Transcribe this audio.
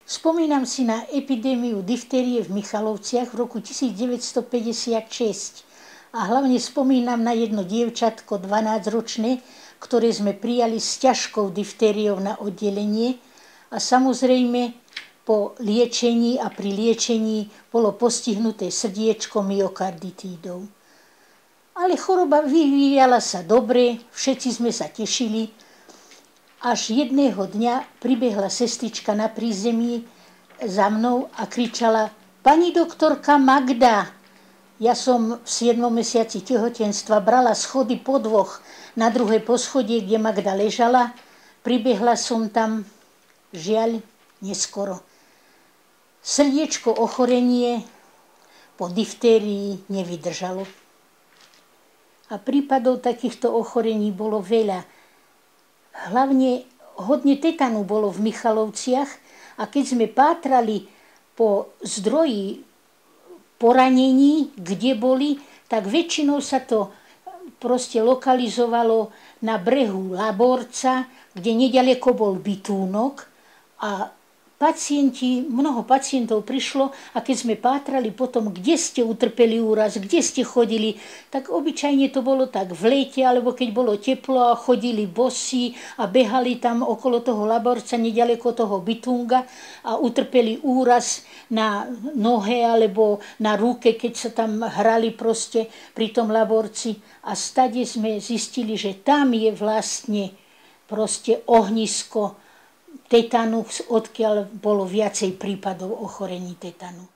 Spomínam si na epidémiu diftérie v Michalovciach v roku 1956 a hlavne spomínam na jedno dievčatko 12-ročné, ktoré sme prijali s ťažkou diftériou na oddelenie a samozrejme po liečení a pri liečení bolo postihnuté srdiečko myokarditídou. Ale choroba vyvíjala sa dobre, všetci sme sa tešili. Až jedného dňa pribehla sestrička na prízemí za mnou a kričala: "Pani doktorka Magda!" Ja som v 7. mesiaci tehotenstva brala schody po dvoch na druhé poschodie, kde Magda ležala. Pribehla som tam, žiaľ, neskoro. Srdiečko ochorenie po diftérii nevydržalo. A prípadov takýchto ochorení bolo veľa. Hlavne hodne tetanu bolo v Michalovciach a keď sme pátrali po zdroji poranení, kde boli, tak väčšinou sa to proste lokalizovalo na brehu Laborca, kde nedaleko bol bytúnok a mnoho pacientov prišlo a keď sme pátrali potom, kde ste utrpeli úraz, kde ste chodili, tak obyčajne to bolo tak v lete, alebo keď bolo teplo a chodili bosí a behali tam okolo toho Laborca, nedaleko toho bytunga a utrpeli úraz na nohe alebo na ruke, keď sa tam hrali proste pri tom Laborci. A stade sme zistili, že tam je vlastne proste ohnisko tetanu, odkiaľ bolo viacej prípadov ochorení tetanu.